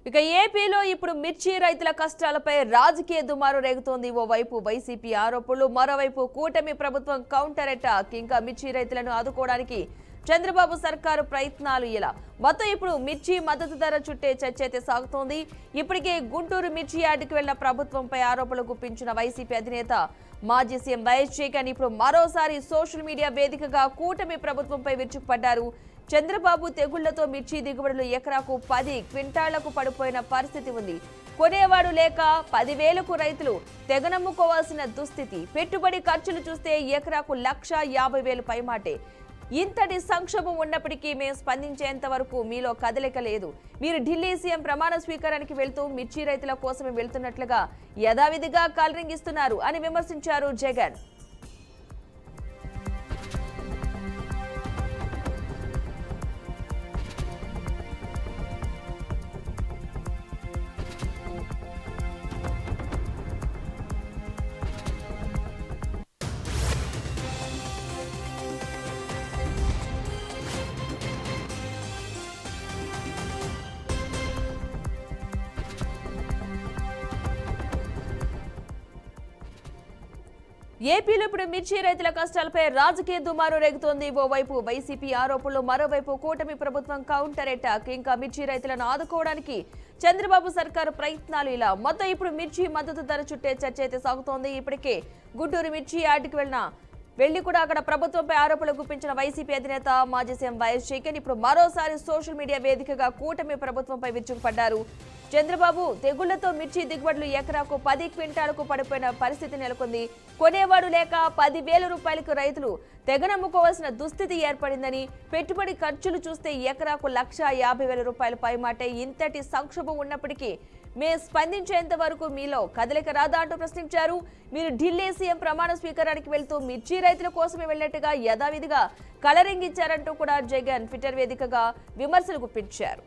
ఇక ఏపీలో ఇప్పుడు మిర్చి రైతుల కష్టాలపై రాజకీయ దుమారు రేగుతోంది. ఓవైపు వైసీపీ ఆరోపణలు, మరోవైపు కూటమి ప్రభుత్వం కౌంటర్ అటాక్. ఇంకా మిర్చి రైతులను ఆదుకోవడానికి చంద్రబాబు సర్కారు ప్రయత్నాలు ఇలా మొత్తం ఇప్పుడు మిర్చి మద్దతు ధర చుట్టే చర్చ అయితే సాగుతోంది. ఇప్పటికే గుంటూరు మిర్చి యార్డుకు వెళ్లిన ప్రభుత్వంపై ఆరోపణలు గుప్పించిన వైసీపీ అధినేత మాజీ సీఎం వైఎస్ జగన్ ఇప్పుడు మరోసారి సోషల్ మీడియా వేదికగా కూటమి ప్రభుత్వంపై విరుచుకుపడ్డారు. చంద్రబాబు తెగుళ్లతో మిర్చి దిగుబడులు ఎకరాకు 10 క్వింటాళ్లకు పడిపోయిన పరిస్థితి ఉంది. కొనేవాడు లేక 10,000కు రైతులు తెగనమ్ముకోవాల్సిన దుస్థితి. పెట్టుబడి ఖర్చులు చూస్తే ఎకరాకు 1,50,000 పైమాటే. ఇంతటి సంక్షోభం ఉన్నప్పటికీ మేము స్పందించేంత వరకు మీలో కదలిక లేదు. మీరు ఢిల్లీ సీఎం ప్రమాణ స్వీకారానికి వెళ్తూ మిర్చి రైతుల కోసమే వెళ్తున్నట్లుగా యథావిధిగా కలరింగిస్తున్నారు అని విమర్శించారు జగన్. ఏపీలో ఇప్పుడు మిర్చి రైతుల కష్టాలపై రాజకీయ దుమారు రేగుతోంది. ఓవైపు వైసీపీ ఆరోపణలు, మరోవైపు కూటమి ప్రభుత్వం కౌంటర్ అటాక్. ఇంకా మిర్చి రైతులను ఆదుకోవడానికి చంద్రబాబు సర్కారు ప్రయత్నాలు ఇలా మొత్తం ఇప్పుడు మిర్చి మద్దతు ధర చుట్టే చర్చ అయితే సాగుతోంది. ఇప్పటికే గుంటూరు మిర్చి యార్డుకు వెళ్లి కూడా అక్కడ ప్రభుత్వంపై ఆరోపణలు గుప్పించిన వైసీపీ అధినేత మాజీ సీఎం వైఎస్ జగన్ ఇప్పుడు మరోసారి సోషల్ మీడియా వేదికగా కూటమి ప్రభుత్వంపై విరుచుకుపడ్డారు. చంద్రబాబు తెగుళ్లతో మిర్చి దిగుబడులు ఎకరాకు 10 క్వింటాలకు పడిపోయిన పరిస్థితి నెలకొంది. కొనేవాడు లేక 10,000 రూపాయలకు రైతులు తెగనమ్ముకోవాల్సిన దుస్థితి ఏర్పడిందని, పెట్టుబడి ఖర్చులు చూస్తే ఎకరాకు 1,50,000 రూపాయల పైమాటే. ఇంతటి సంక్షోభం ఉన్నప్పటికీ మేము స్పందించేంత వరకు మీలో కదలిక రాదా అంటూ ప్రశ్నించారు. మీరు ఢిల్లీ సీఎం ప్రమాణ స్వీకారానికి వెళ్తూ మిర్చి రైతుల కోసమే వెళ్లట్టుగా యథావిధిగా కలరింగ్ ఇచ్చారంటూ కూడా జగన్ ట్విట్టర్ వేదికగా విమర్శలు గుప్పించారు.